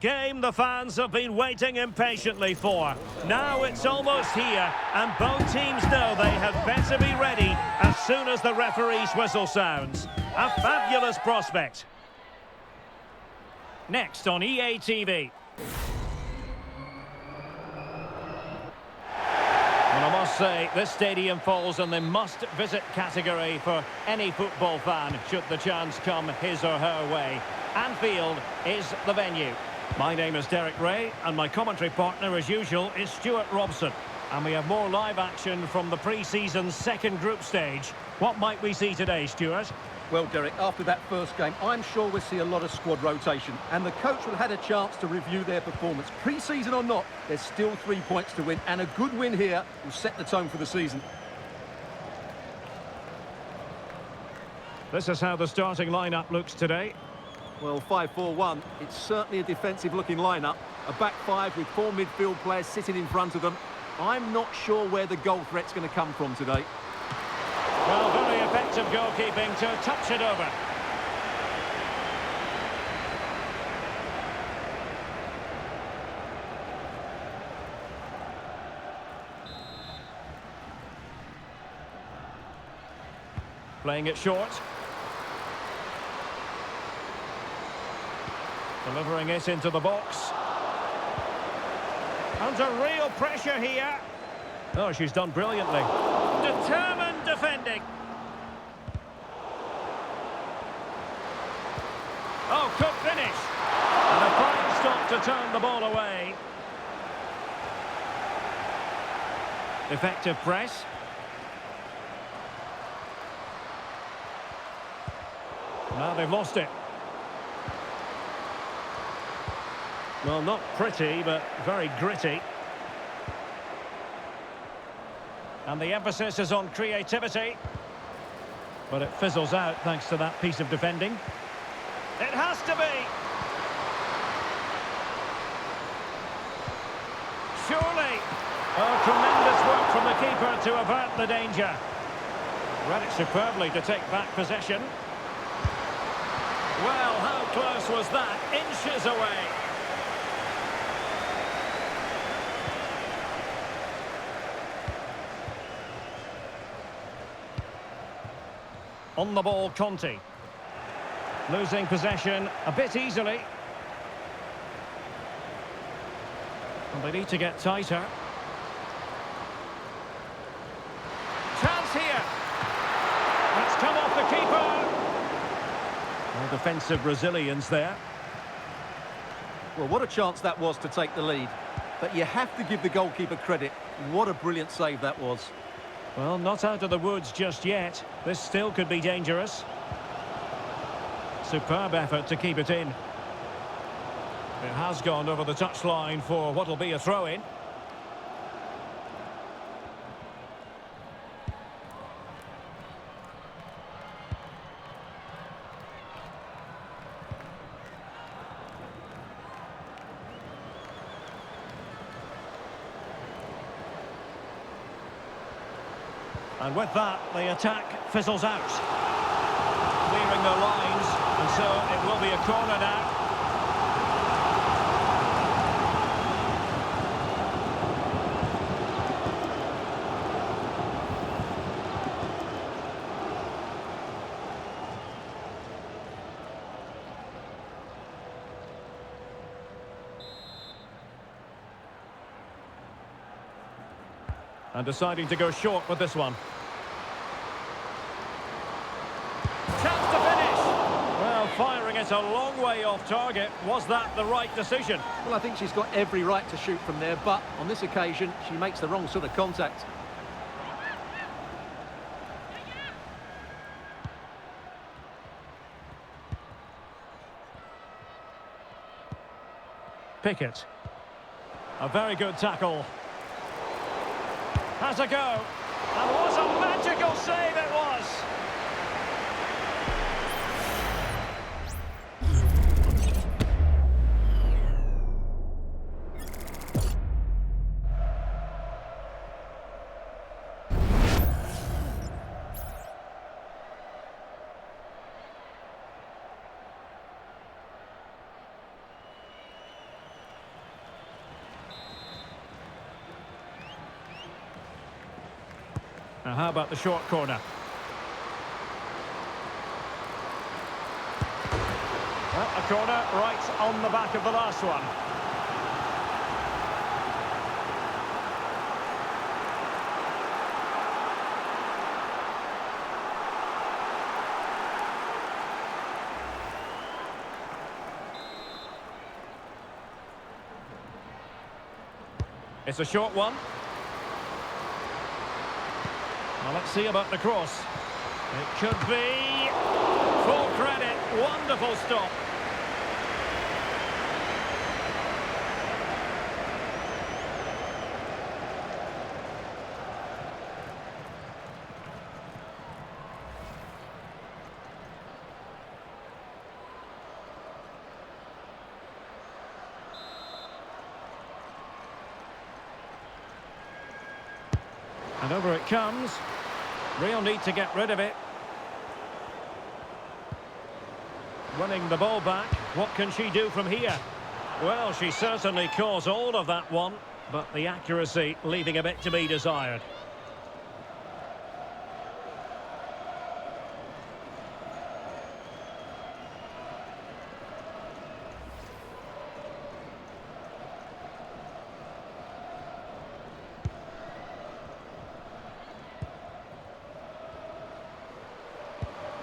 Game the fans have been waiting impatiently for. Now it's almost here, and both teams know they had better be ready as soon as the referee's whistle sounds. A fabulous prospect. Next on EA TV. And I must say, this stadium falls in the must-visit category for any football fan should the chance come his or her way. Anfield is the venue. My name is Derek Ray, and my commentary partner, as usual, is Stuart Robson. And we have more live action from the pre-season's second group stage. What might we see today, Stuart? Well, Derek, after that first game, I'm sure we'll see a lot of squad rotation. And the coach will have had a chance to review their performance. Pre-season or not, there's still 3 points to win. And a good win here will set the tone for the season. This is how the starting lineup looks today. Well, 5-4-1, it's certainly a defensive-looking lineup. A back five with 4 midfield players sitting in front of them. I'm not sure where the goal threat's going to come from today. Well, very effective goalkeeping to touch it over. Playing it short. Delivering it into the box. Under real pressure here. Oh, she's done brilliantly. Determined defending. Oh, could finish. And a fine stop to turn the ball away. Effective press. Now they've lost it. Well, not pretty, but very gritty. And the emphasis is on creativity. But it fizzles out thanks to that piece of defending. It has to be! Surely! Oh, tremendous work from the keeper to avert the danger. Read it superbly to take back possession. Well, how close was that? Inches away. On the ball, Conte. Losing possession a bit easily. And they need to get tighter. Chance here. That's come off the keeper. Well, defensive resilience there. Well, what a chance that was to take the lead. But you have to give the goalkeeper credit. What a brilliant save that was. Well, not out of the woods just yet. This still could be dangerous. Superb effort to keep it in. It has gone over the touchline for what will be a throw-in. And with that, the attack fizzles out. Clearing the lines, and so it will be a corner now. And deciding to go short with this one. Chance to finish! Well, firing it a long way off target. Was that the right decision? Well, I think she's got every right to shoot from there, but on this occasion, she makes the wrong sort of contact. Pickett. A very good tackle. Has a go. And what a magical save it was! Now how about the short corner? Well, a corner right on the back of the last one. It's a short one. Well, let's see about the cross. It could be full credit. Wonderful stop. And over it comes. Real need to get rid of it. Running the ball back. What can she do from here? Well, she certainly caused all of that one, but the accuracy leaving a bit to be desired.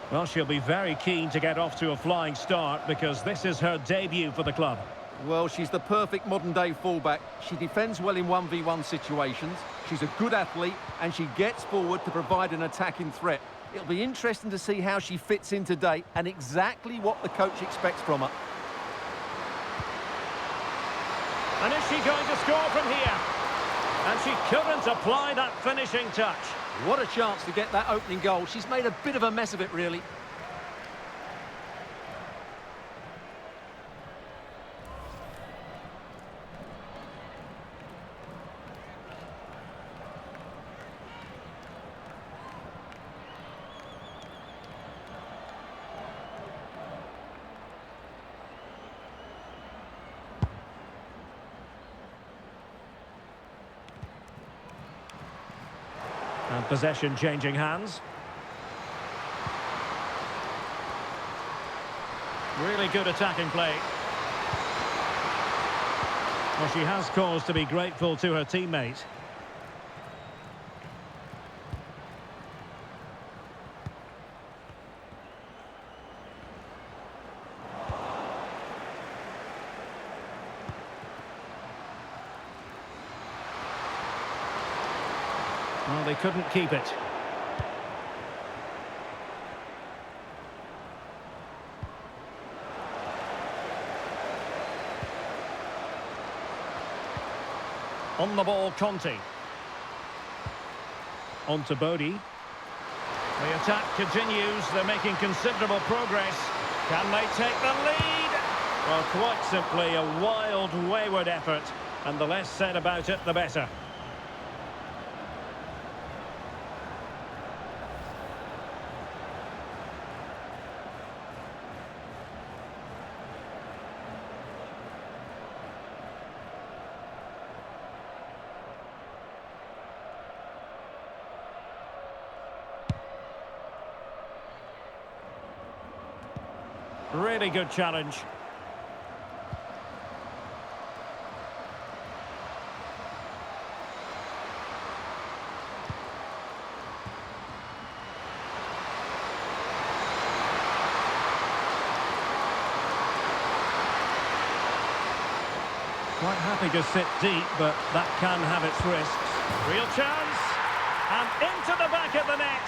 Well, she'll be very keen to get off to a flying start because this is her debut for the club. Well, she's the perfect modern-day fullback. She defends well in 1v1 situations, she's a good athlete, and she gets forward to provide an attacking threat. It'll be interesting to see how she fits in today and exactly what the coach expects from her. And is she going to score from here? And she couldn't apply that finishing touch. What a chance to get that opening goal. She's made a bit of a mess of it, really. And possession changing hands. Really good attacking play. Well, she has cause to be grateful to her teammate. Well, they couldn't keep it. On the ball, Conti. On to Bodie. The attack continues. They're making considerable progress. Can they take the lead? Well, quite simply a wild, wayward effort. And the less said about it, the better. Really good challenge. Quite happy to sit deep, but that can have its risks. Real chance. And into the back of the net.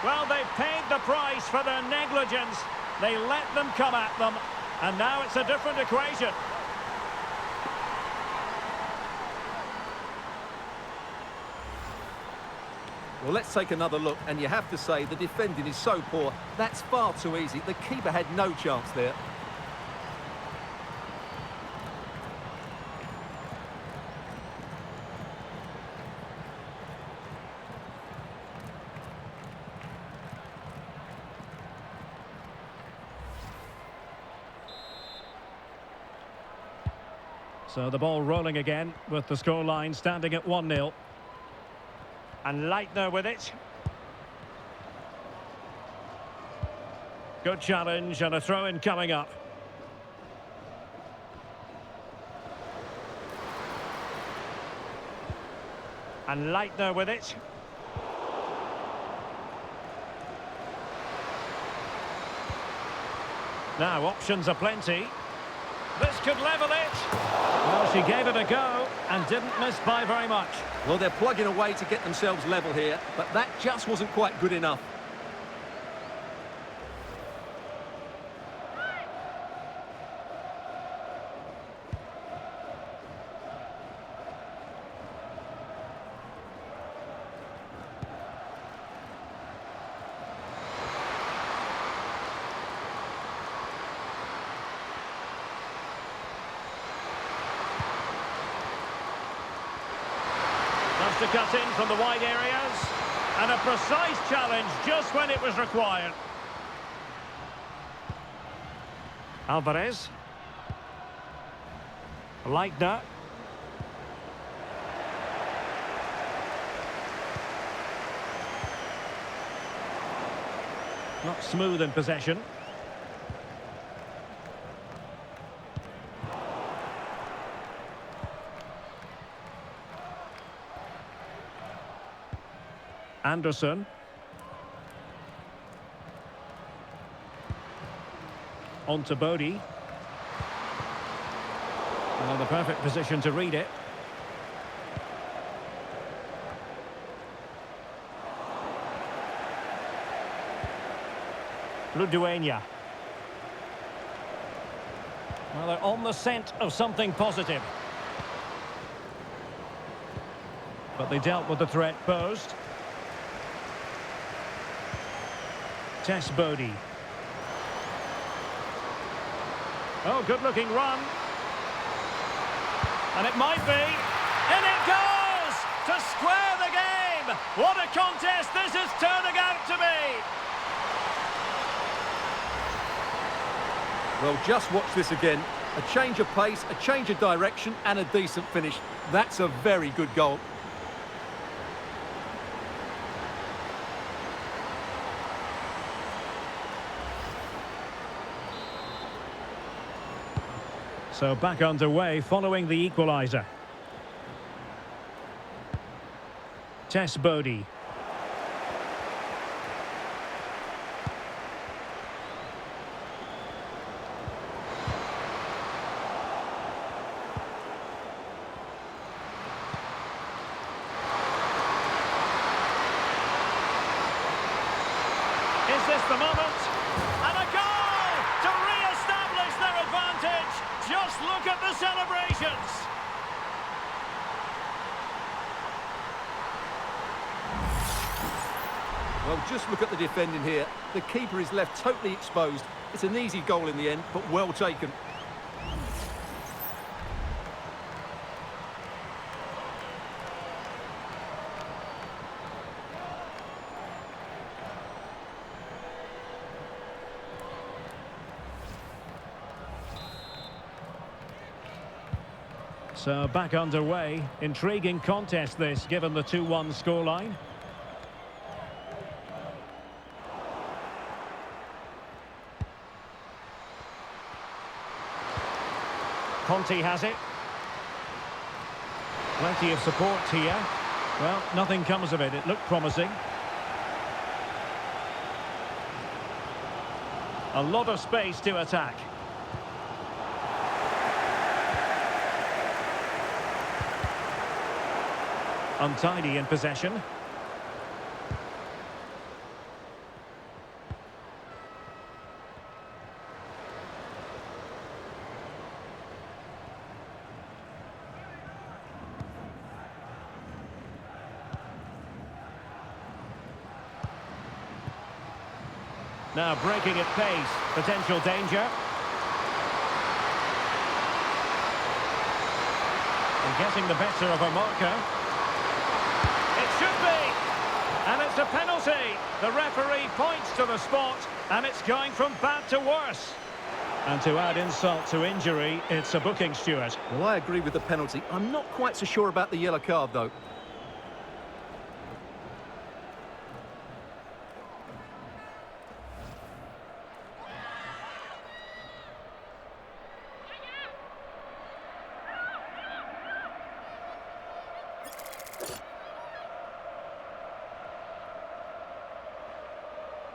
Well, they've paid the price for their negligence. They let them come at them, and now it's a different equation. Well, let's take another look, and you have to say the defending is so poor. That's far too easy. The keeper had no chance there. So the ball rolling again with the scoreline standing at 1-0. And Leitner with it. Good challenge and a throw-in coming up. And Leitner with it. Now options are plenty. This could level it. Well, she gave it a go and didn't miss by very much. Well, they're plugging away to get themselves level here, but that just wasn't quite good enough. To cut in from the wide areas, and a precise challenge just when it was required. Alvarez. Leitner. Not smooth in possession. Anderson. On to Bodie. Well, the perfect position to read it. Ludueña. Well, they're on the scent of something positive. But they dealt with the threat posed. Tess Bodie. Oh, good-looking run. And it might be. In it goes! To square the game! What a contest this is turning out to be! Well, just watch this again. A change of pace, a change of direction, and a decent finish. That's a very good goal. So back underway following the equaliser. Tess Bodie. Is this the moment? And a goal to re-establish their advantage. Just look at the celebrations. Well, just look at the defending here. The keeper is left totally exposed. It's an easy goal in the end, but well taken. So back underway. Intriguing contest this, given the 2-1 scoreline. Conti has it. Plenty of support here. Well, nothing comes of it. It looked promising. A lot of space to attack. Untidy in possession. Now breaking at pace, potential danger. And getting the better of a marker. It should be! And it's a penalty. The referee points to the spot, and it's going from bad to worse. And to add insult to injury, it's a booking, Stuart. Well, I agree with the penalty. I'm not quite so sure about the yellow card, though.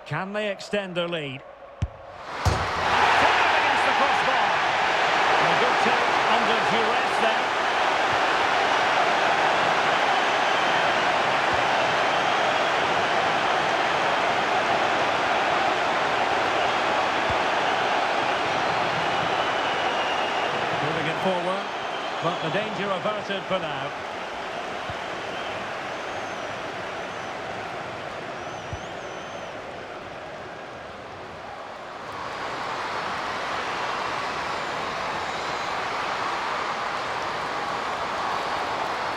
Can they extend their lead? Fire against the crossbar. A good take under duress there. Moving it forward, but the danger averted for now.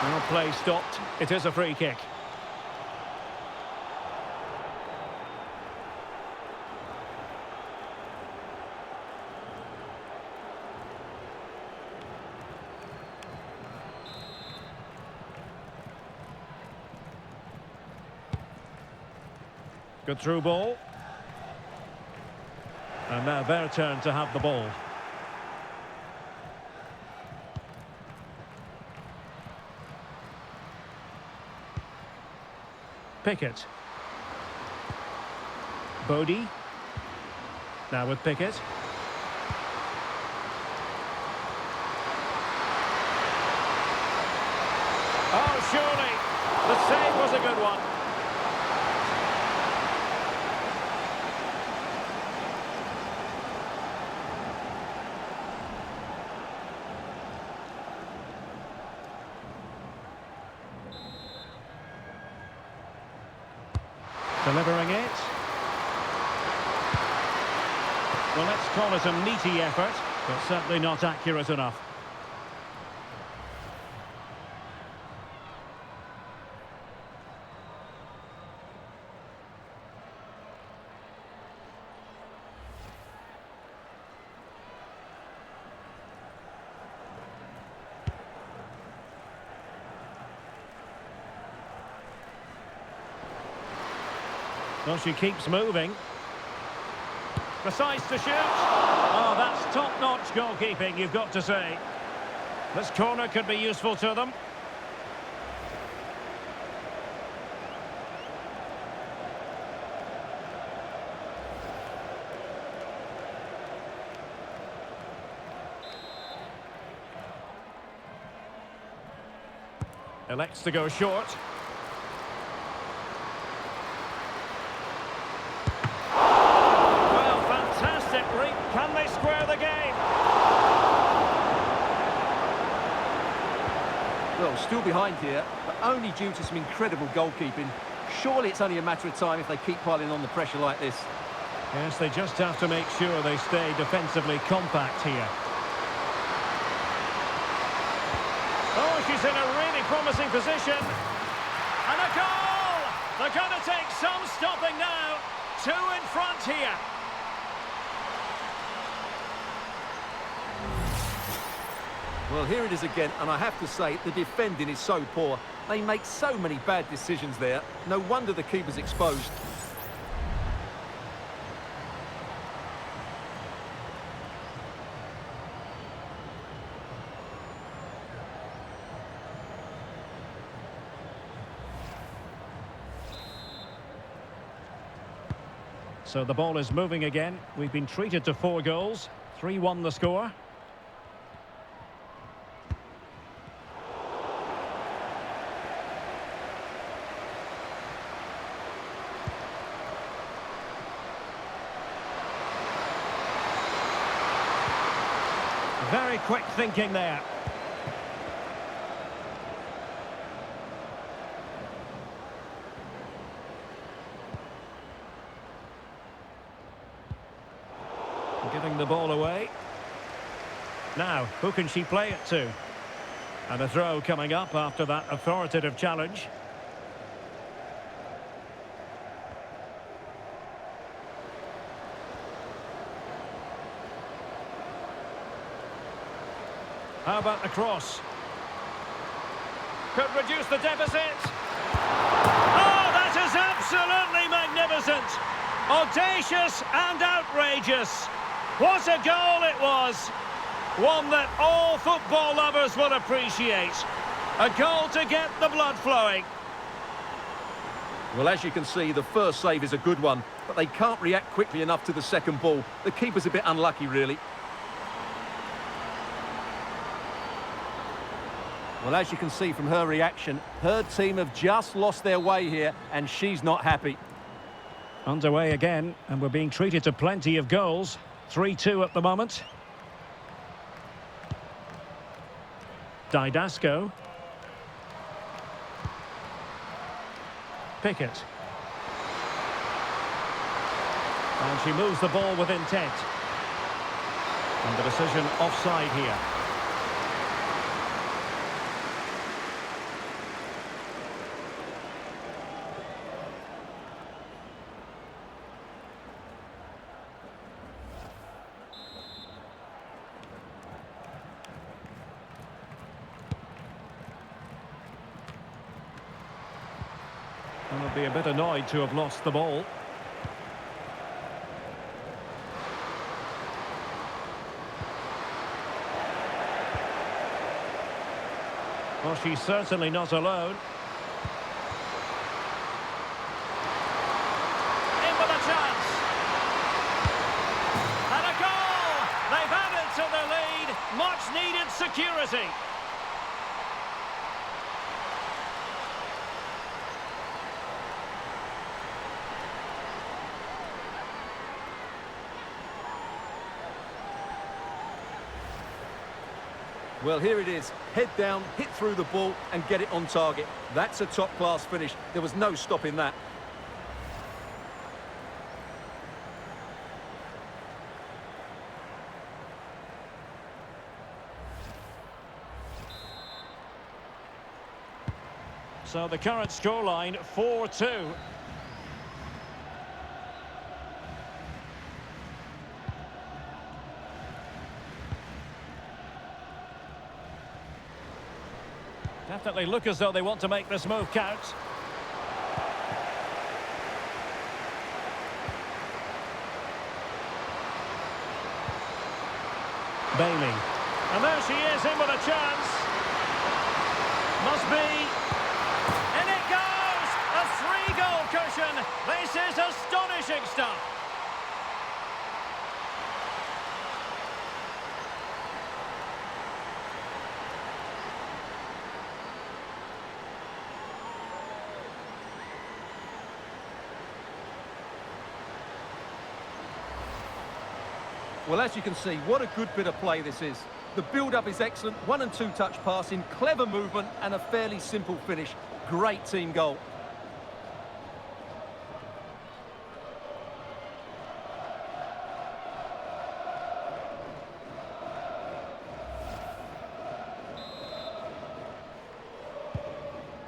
Well, play stopped. It is a free kick. Good through ball. And now their turn to have the ball. Pickett. Bodie. Now with Pickett. Oh, surely. The save was a good one. Delivering it. Well, let's call it a meaty effort, but certainly not accurate enough. Well, she keeps moving. Decides to shoot. Oh, that's top-notch goalkeeping, you've got to say. This corner could be useful to them. Elects to go short. Can they square the game? Well, still behind here, but only due to some incredible goalkeeping. Surely it's only a matter of time if they keep piling on the pressure like this. Yes, they just have to make sure they stay defensively compact here. Oh, she's in a really promising position. And a goal! They're going to take some stopping now. 2 in front here. Well, here it is again, and I have to say, the defending is so poor. They make so many bad decisions there. No wonder the keeper's exposed. So the ball is moving again. We've been treated to 4 goals. 3-1 the score. Very quick thinking there. Giving the ball away. Now, who can she play it to? And a throw coming up after that authoritative challenge. How about the cross? Could reduce the deficit. Oh, that is absolutely magnificent. Audacious and outrageous. What a goal it was. One that all football lovers will appreciate. A goal to get the blood flowing. Well, as you can see, the first save is a good one. but they can't react quickly enough to the second ball. The keeper's a bit unlucky, really. Well, as you can see from her reaction, her team have just lost their way here, and she's not happy. Underway again, and we're being treated to plenty of goals. 3-2 at the moment. Didasco. Pickett. And she moves the ball with intent. And the decision offside here. And they'll be a bit annoyed to have lost the ball. Well, she's certainly not alone. In with a chance. And a goal! They've added to the lead. Much needed security. Well, here it is. Head down, hit through the ball and get it on target. That's a top-class finish. There was no stopping that. So the current scoreline, 4-2. Definitely look as though they want to make this move count. Bailey. And there she is, in with a chance. Must be. And it goes! A 3-goal cushion. This is astonishing stuff. Well, as you can see, what a good bit of play this is. The build-up is excellent, 1- and 2-touch passing, clever movement and a fairly simple finish. Great team goal.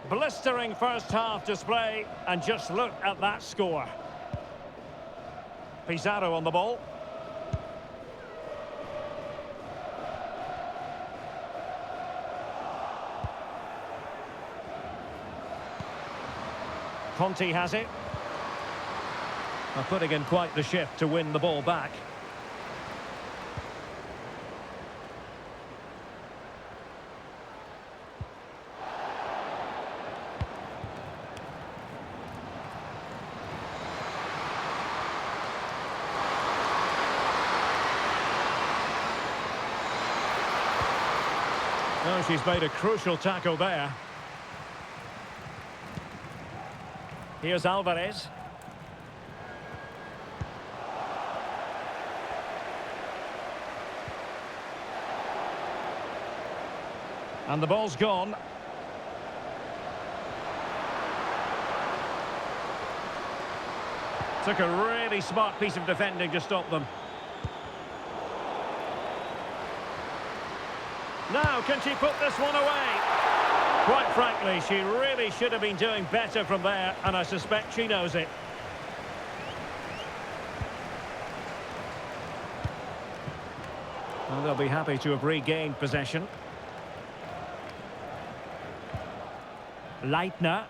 Blistering first half display, and just look at that score. Pizarro on the ball. Conti has it. Are putting in quite the shift to win the ball back. Oh, she's made a crucial tackle there. Here's Alvarez. And the ball's gone. Took a really smart piece of defending to stop them. Now, can she put this one away? Quite frankly, she really should have been doing better from there, and I suspect she knows it. Well, they'll be happy to have regained possession. Leitner.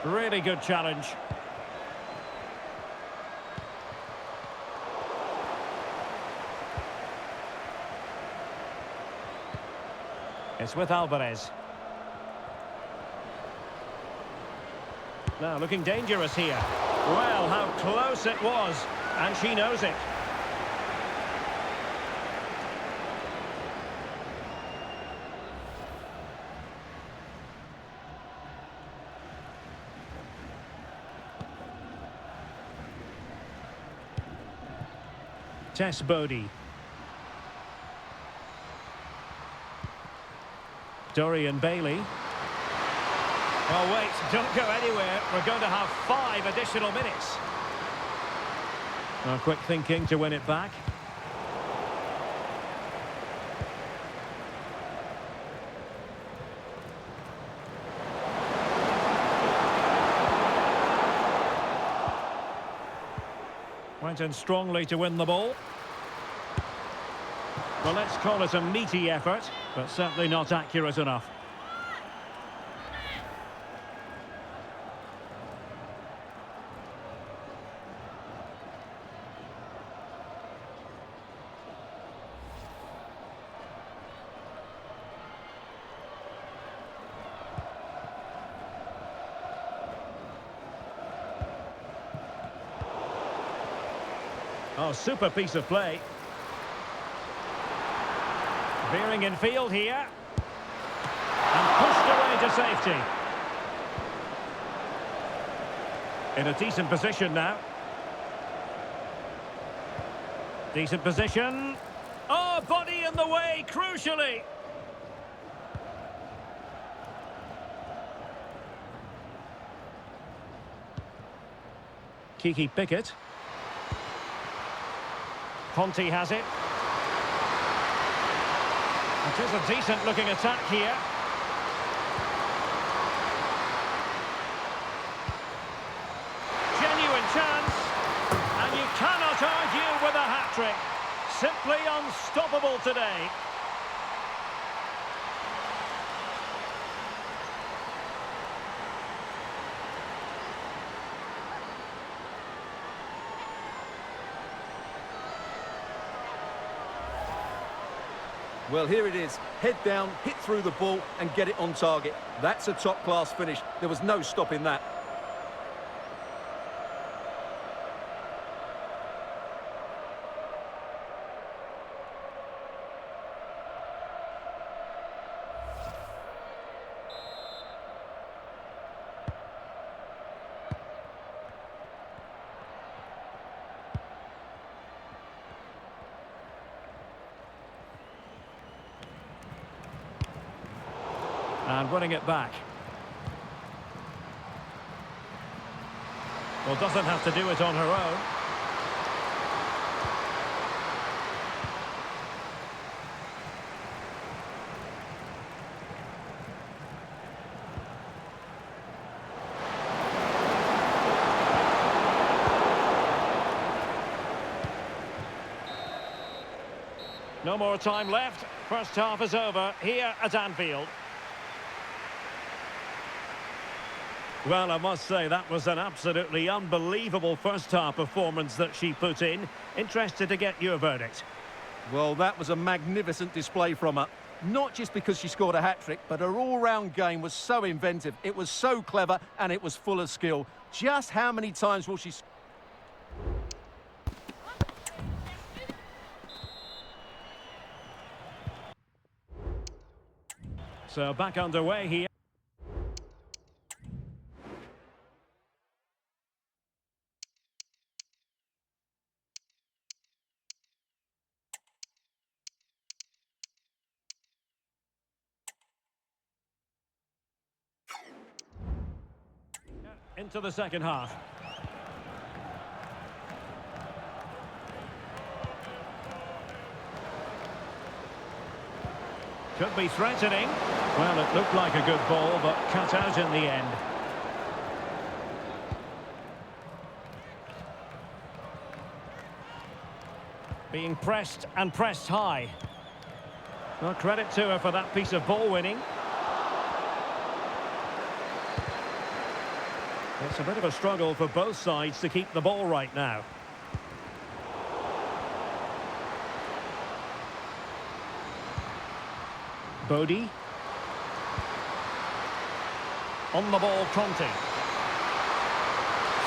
Really good challenge. It's with Alvarez. Now looking dangerous here. Well, how close it was. And she knows it. Tess Bodie. Dorian Bailey. Oh, wait, don't go anywhere. We're going to have 5 additional minutes. Quick thinking to win it back. Went in strongly to win the ball. Well, let's call it a meaty effort, but certainly not accurate enough. Oh, super piece of play. Veering in field here. And pushed away to safety. In a decent position now. Decent position. Oh, body in the way, crucially. Kiki Pickett. Ponte has it. It is a decent-looking attack here. Genuine chance. And you cannot argue with a hat-trick. Simply unstoppable today. Well, here it is. Head down, hit through the ball and get it on target. That's a top-class finish. There was no stopping that. And winning it back. Well, doesn't have to do it on her own. No more time left. First half is over here at Anfield. Well, I must say that was an absolutely unbelievable first-half performance that she put in. Interested to get your verdict. Well, that was a magnificent display from her. Not just because she scored a hat-trick, but her all-round game was so inventive. It was so clever and it was full of skill. Just how many times will she... So back underway here. Into the second half. Could be threatening. Well, it looked like a good ball, but cut out in the end. Being pressed and pressed high. Well, credit to her for that piece of ball winning. It's a bit of a struggle for both sides to keep the ball right now. Bodie. On the ball, Conte.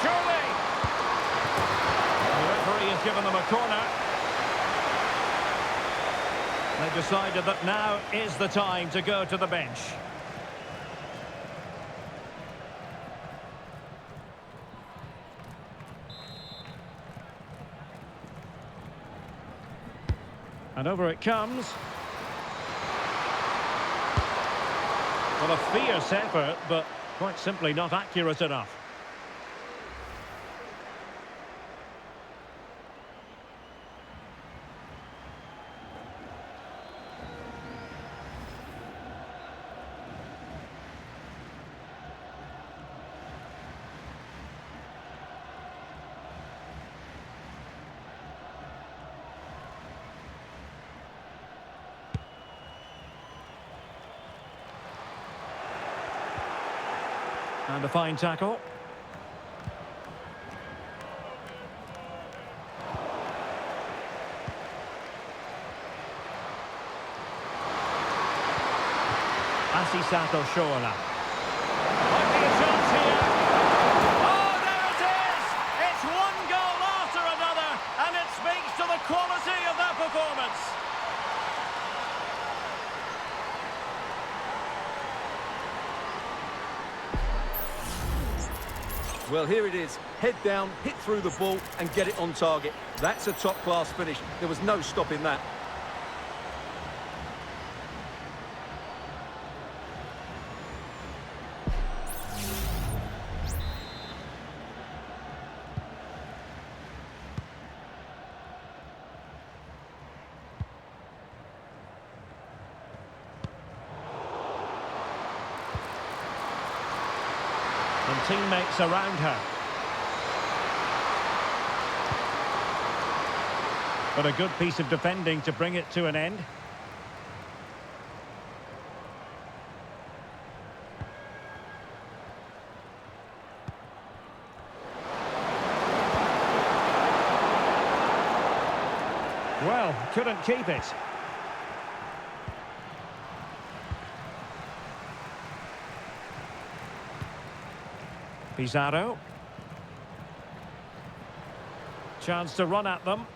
Surely! The referee has given them a corner. They've decided that now is the time to go to the bench. And over it comes. Well, a fierce effort, but quite simply not accurate enough. And a fine tackle. Oshoala. Might be a chance here. Oh, there it is! It's one goal after another, and it speaks to the quality of that performance. Well, here it is. Head down, hit through the ball and get it on target. That's a top-class finish. There was no stopping that. And teammates around her. But a good piece of defending to bring it to an end. Well, couldn't keep it. Pizarro. Chance to run at them.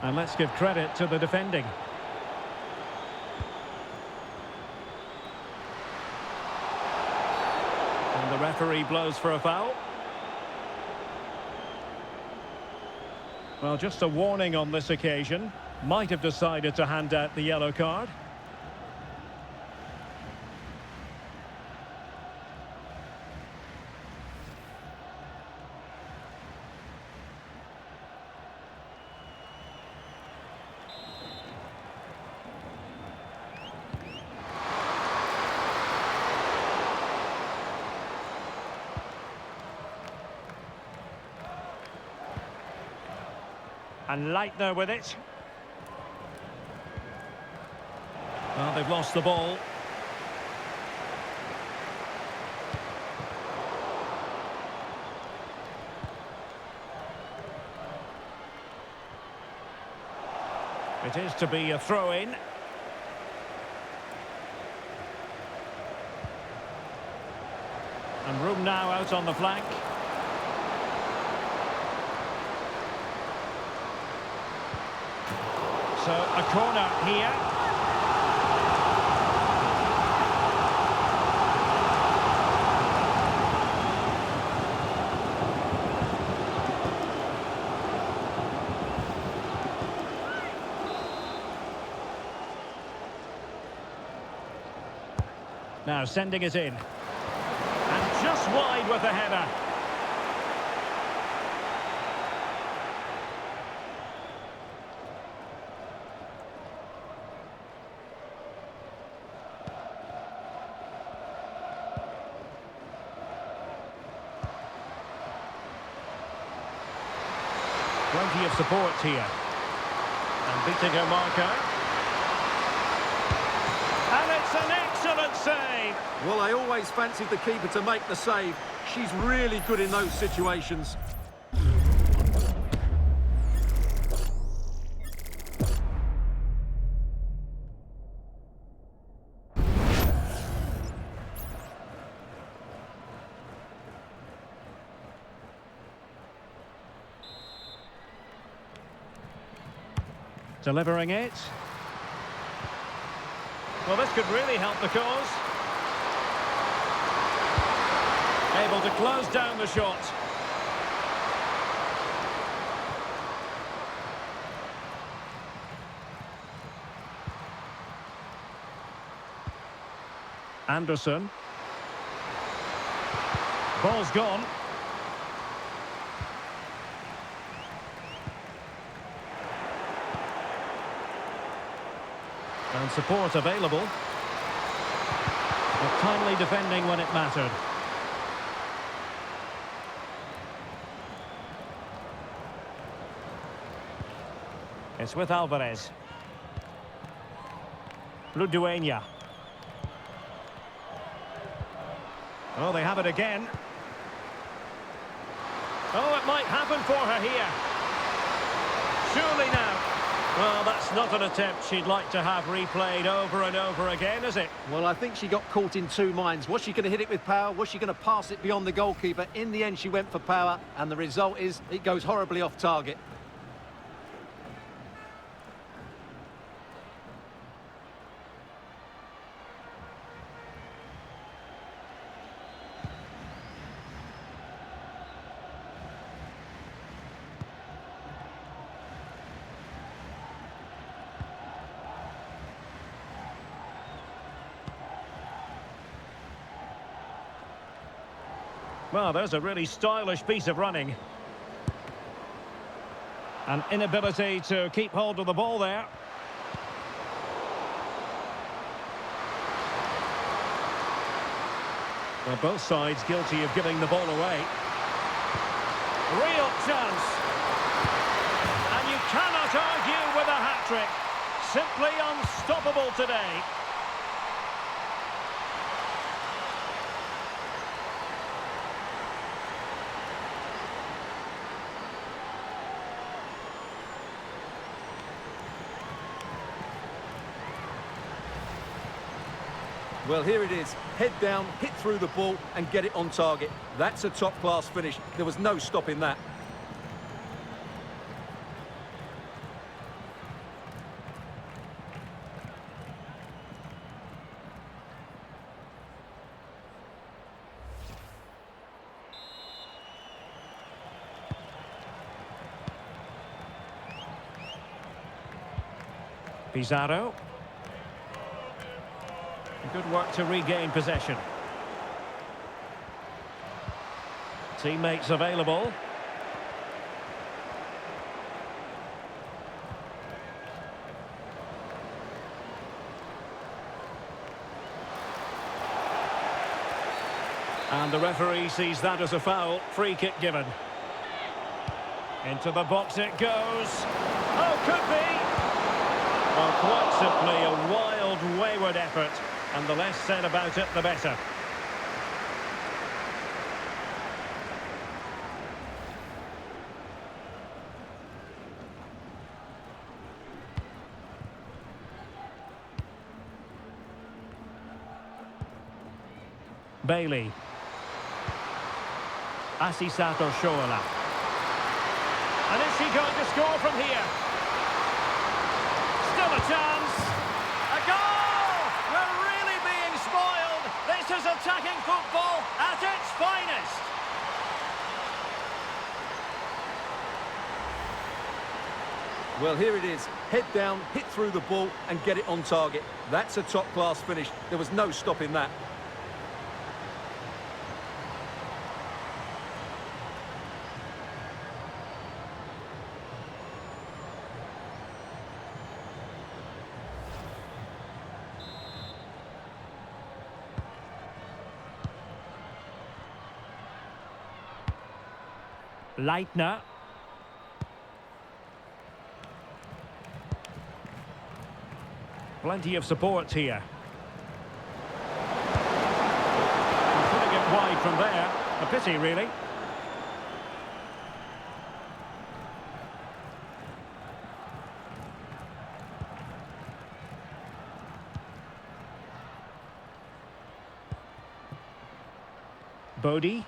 And let's give credit to the defending. And the referee blows for a foul. Well, just a warning on this occasion. Might have decided to hand out the yellow card. And Leitner with it. Well, they've lost the ball. It is to be a throw-in. And room now out on the flank. So a corner here. Now sending it in. And just wide with the header. Plenty of support here. And beating her marker. And it's an excellent save. Well, I always fancied the keeper to make the save. She's really good in those situations. Delivering it. Well, this could really help the cause. Able to close down the shot. Anderson. Ball's gone. And support available. But timely defending when it mattered. It's with Alvarez. Ludueña. Oh, they have it again. Oh, it might happen for her here. Surely now. Well, that's not an attempt she'd like to have replayed over and over again, is it? Well, I think she got caught in two minds. Was she going to hit it with power? Was she going to pass it beyond the goalkeeper? In the end, she went for power, and the result is it goes horribly off target. Well, there's a really stylish piece of running. An inability to keep hold of the ball there. Well, both sides guilty of giving the ball away. Real chance. And you cannot argue with a hat-trick. Simply unstoppable today. Well, here it is. Head down, hit through the ball and get it on target. That's a top-class finish. There was no stopping that. Pizarro. Good work to regain possession. Teammates available. And the referee sees that as a foul. Free kick given. Into the box it goes. Oh, could be! Well, quite simply a wild, wayward effort. And the less said about it, the better. Bailey. Oshoala. And is she going to score from here? Still a chance. A goal! We're really being spoiled. This is attacking football at its finest. Well, here it is. Head down, hit through the ball and get it on target. That's a top-class finish. There was no stopping that. Leitner. Plenty of support here. from there. A pity, really. Bodie.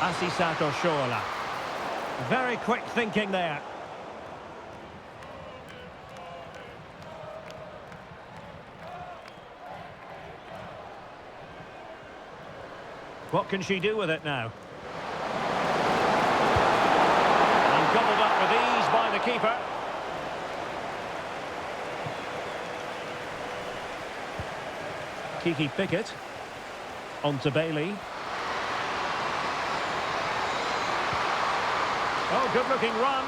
Oshoala. Very quick thinking there. What can she do with it now? And gobbled up with ease by the keeper. Kiki Pickett. On to Bailey. Oh, good-looking run.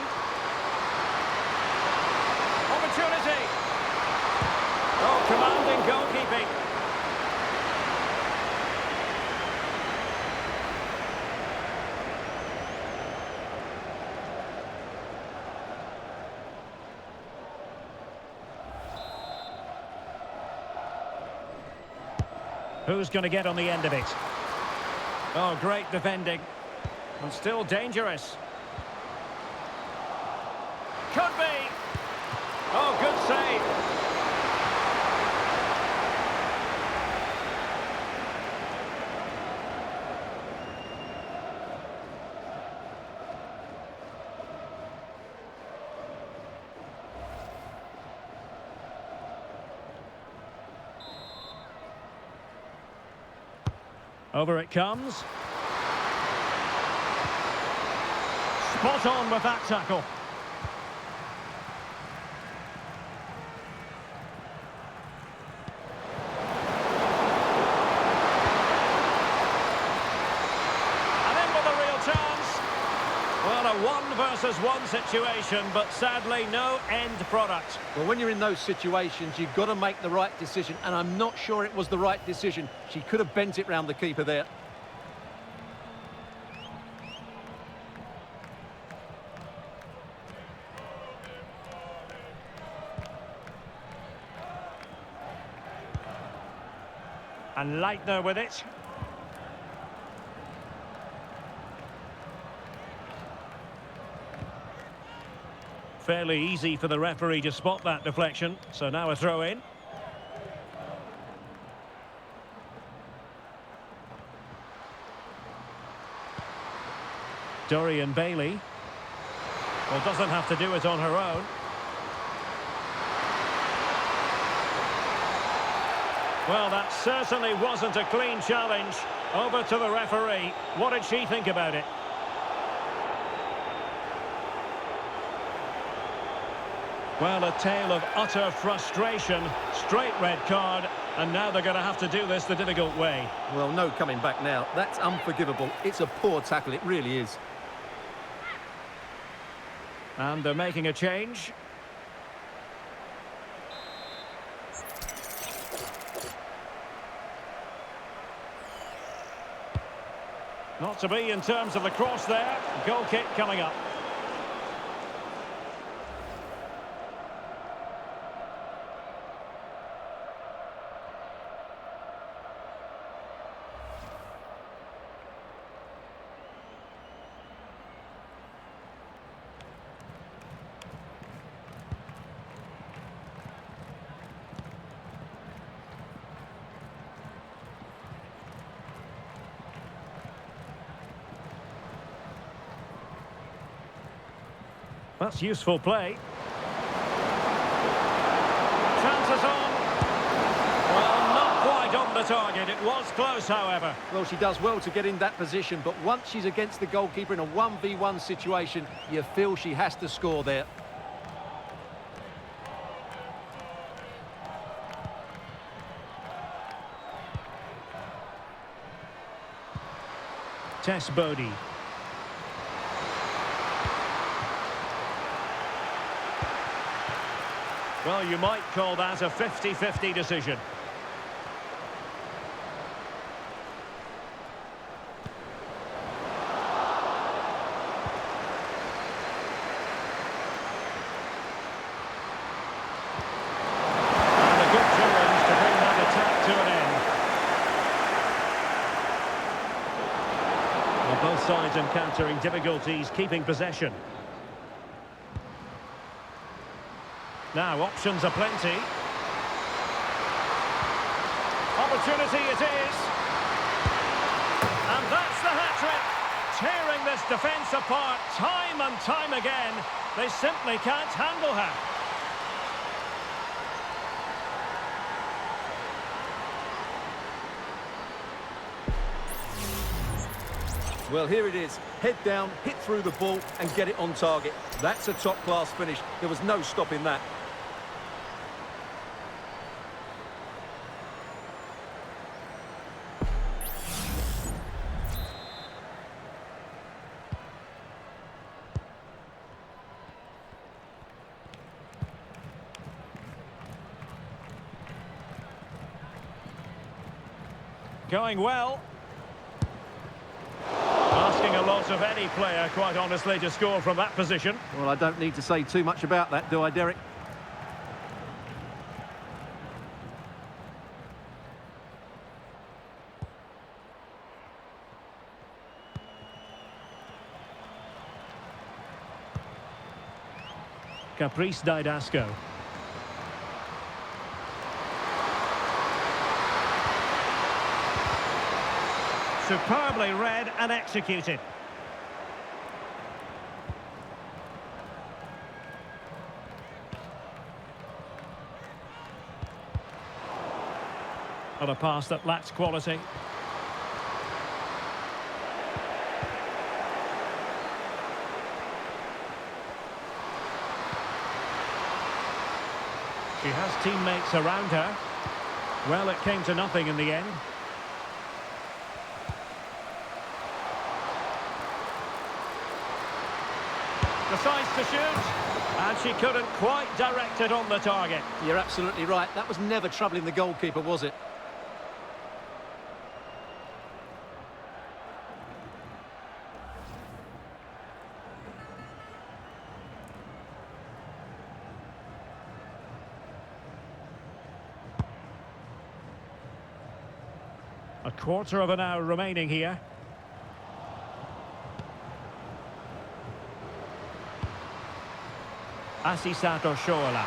Opportunity. Oh, commanding goalkeeping. Who's going to get on the end of it? Oh, great defending. And still dangerous. Could be. Oh, good save. Over it comes. Spot on with that tackle. And in with a real chance. Well, a 1-versus-1 situation, but sadly no end product. Well, when you're in those situations, you've got to make the right decision, and I'm not sure it was the right decision. She could have bent it round the keeper there. And Leitner with it. Fairly easy for the referee to spot that deflection, so now a throw in. Dorian Bailey. Well, doesn't have to do it on her own. Well, that certainly wasn't a clean challenge. Over to the referee. What did she think about it? Well, a tale of utter frustration. Straight red card, and now they're going to have to do this the difficult way. Well, no coming back now. That's unforgivable. It's a poor tackle, it really is. And they're making a change. Not to be in terms of the cross there. Goal kick coming up. That's useful play. Chances on. Well, not quite on the target. It was close, however. Well, she does well to get in that position, but once she's against the goalkeeper in a 1v1 situation, you feel she has to score there. Tess Bodie. Well, you might call that a 50-50 decision. And a good challenge to bring that attack to an end. Both sides encountering difficulties keeping possession. Now, options are plenty. Opportunity it is. And that's the hat-trick. Tearing this defence apart time and time again. They simply can't handle her. Well, here it is. Head down, hit through the ball and get it on target. That's a top-class finish. There was no stopping that. Going well. Asking a lot of any player, quite honestly, to score from that position. Well, I don't need to say too much about that, do I, Derek? Caprice Didasco. Superbly read and executed. On a pass that lacks quality. She has teammates around her. Well, it came to nothing in the end. Decides to shoot, and she couldn't quite direct it on the target. You're absolutely right. That was never troubling the goalkeeper, was it? A quarter of an hour remaining here. Oshoala.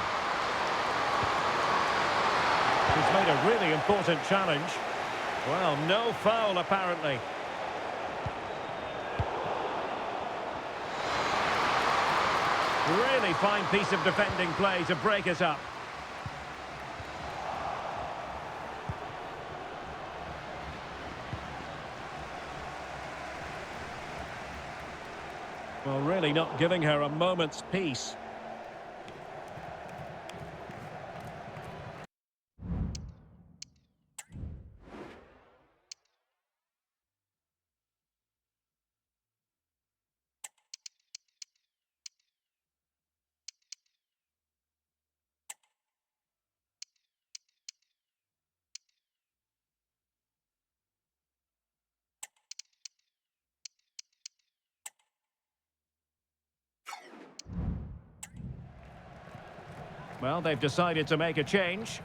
He's made a really important challenge. Well, no foul apparently. Really fine piece of defending play to break it up. Well, really not giving her a moment's peace. Well, they've decided to make a change.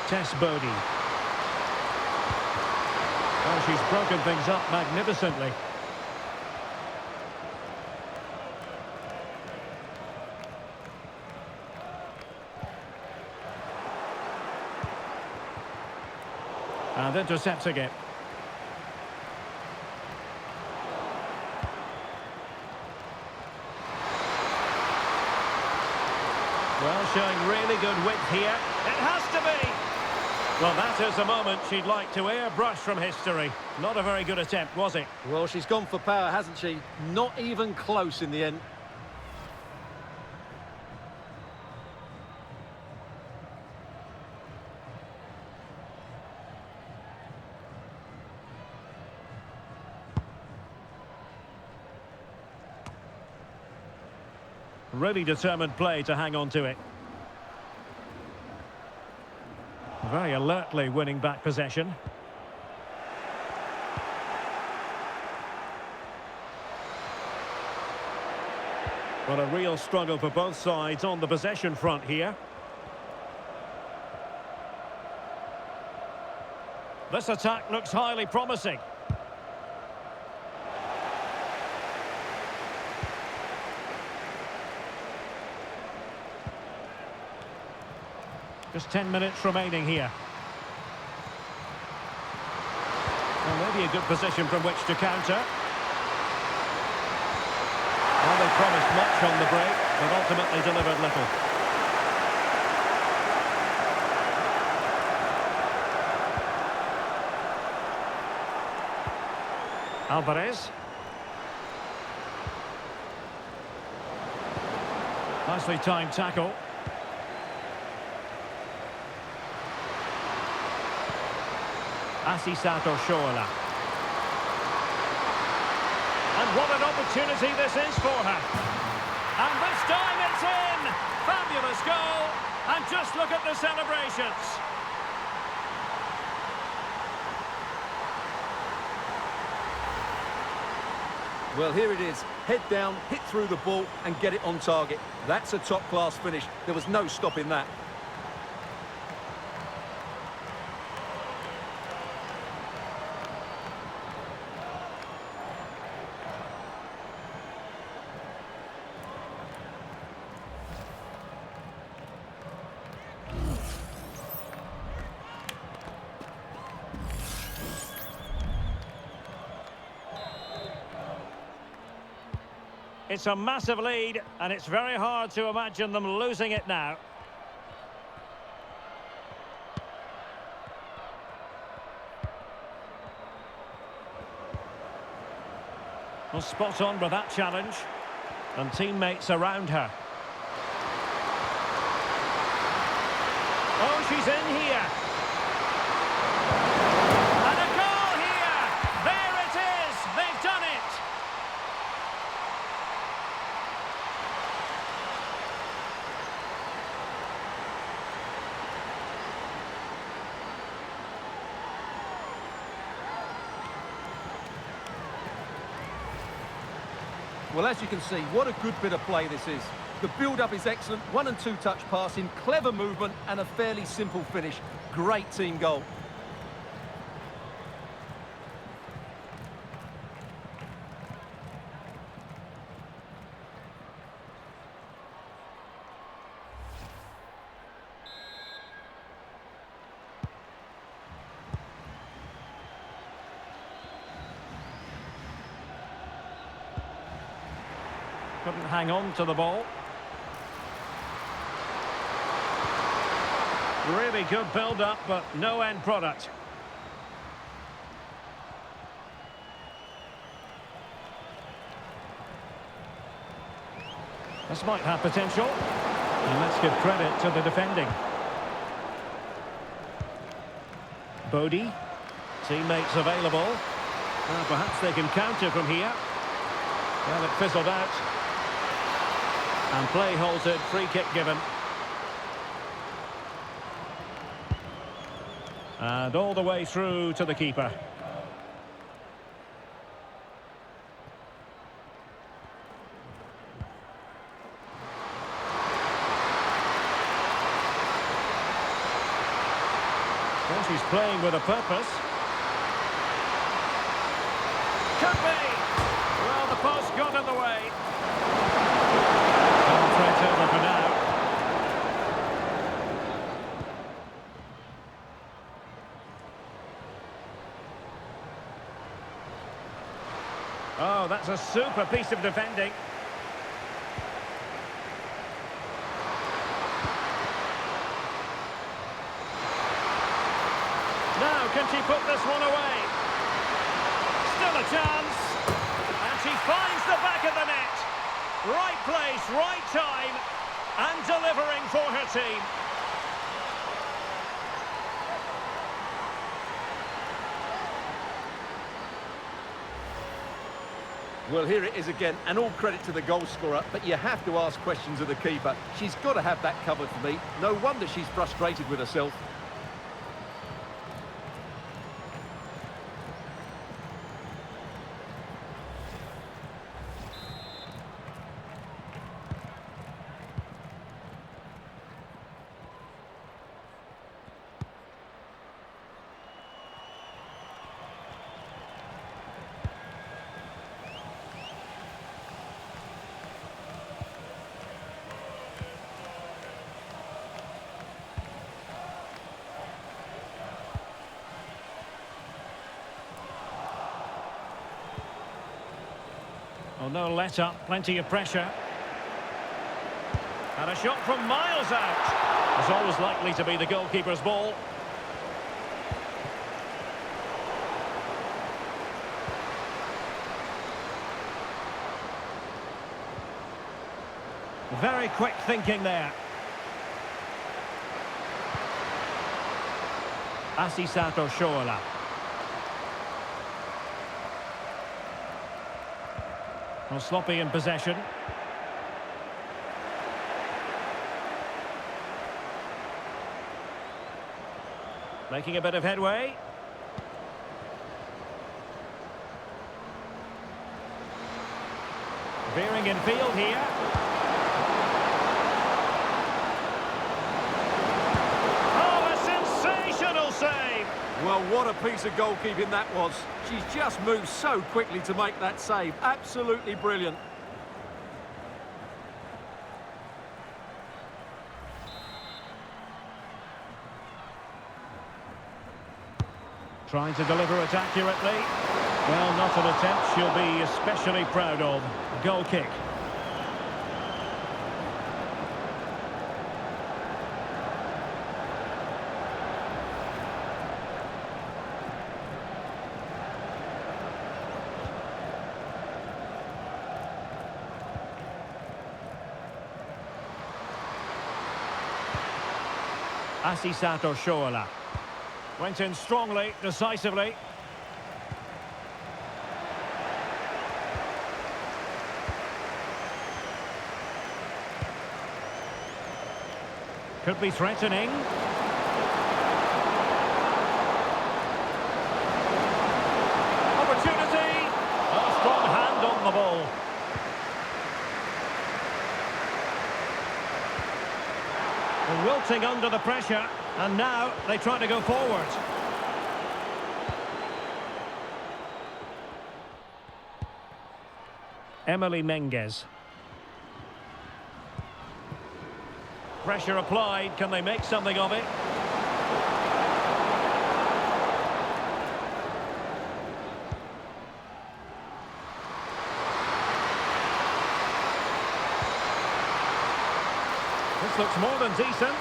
Tess Bodie. Well, she's broken things up magnificently. And intercepting it. Well, showing really good width here. It has to be! Well, that is a moment she'd like to airbrush from history. Not a very good attempt, was it? Well, she's gone for power, hasn't she? Not even close in the end. Really determined play to hang on to it. Very alertly winning back possession. Well, a real struggle for both sides on the possession front here. This attack looks highly promising. Just 10 minutes remaining here. Well, maybe a good position from which to counter. Well, they promised much on the break, but ultimately delivered little. Alvarez. Nicely timed tackle. Oshoala. And what an opportunity this is for her. And this time it's in! Fabulous goal! And just look at the celebrations. Well, here it is. Head down, hit through the ball and get it on target. That's a top-class finish. There was no stopping that. It's a massive lead, and it's very hard to imagine them losing it now. Well, spot on with that challenge, and teammates around her. Oh, she's in here. And a goal here! There it is! They've done it! Well, as you can see, what a good bit of play this is. The build-up is excellent, 1- and 2-touch passing, clever movement and a fairly simple finish. Great team goal. Couldn't hang on to the ball. Really good build-up, but no end product. This might have potential. And let's give credit to the defending. Bodie. Teammates available. Perhaps they can counter from here. Well, it fizzled out. And play halted, free kick given. And all the way through to the keeper. Well, she's playing with a purpose. Could be! Well, the post got in the way. Threat over for now. Oh, that's a super piece of defending. Now, can she put this one away? Still a chance. And she finds the back of the net. Right place, right time, and delivering for her team. Well, here it is again, and all credit to the goal scorer, but you have to ask questions of the keeper. She's got to have that covered for me. No wonder she's frustrated with herself. Oh, no let-up, plenty of pressure. And a shot from miles out. It's always likely to be the goalkeeper's ball. Very quick thinking there. Oshoala. Well, sloppy in possession. Making a bit of headway. Veering in field here. Oh, a sensational save! Well, what a piece of goalkeeping that was. She's just moved so quickly to make that save. Absolutely brilliant. Trying to deliver it accurately. Well, not an attempt she'll be especially proud of. Goal kick. Oshoala. Went in strongly, decisively. Could be threatening. Opportunity! A strong hand on the ball. Wilting under the pressure, and now they try to go forward. Emily Menges. Pressure applied, can they make something of it? This looks more than decent.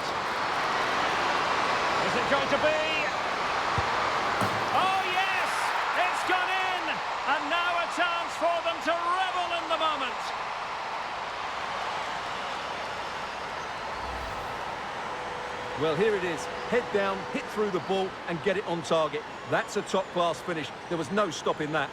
Is it going to be? Oh yes! It's gone in! And now a chance for them to revel in the moment. Well, here it is. Head down, hit through the ball and get it on target. That's a top-class finish. There was no stopping that.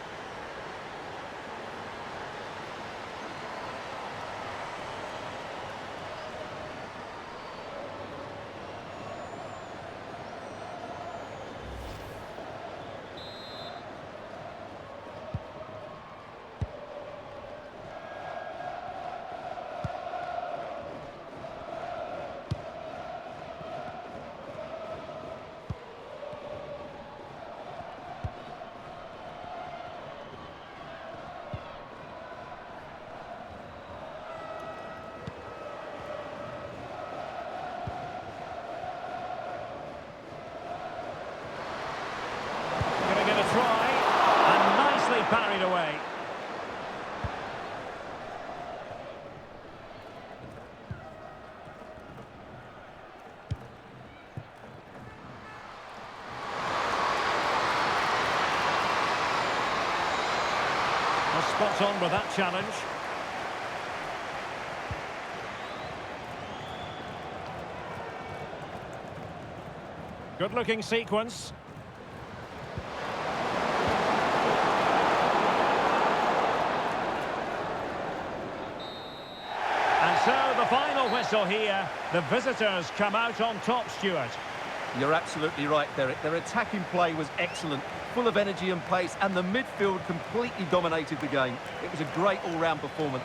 Parried away. Well, spot on with that challenge. Good looking sequence. So the final whistle here. The visitors come out on top, Stuart. You're absolutely right, Derek. Their attacking play was excellent, full of energy and pace, and the midfield completely dominated the game. It was a great all-round performance.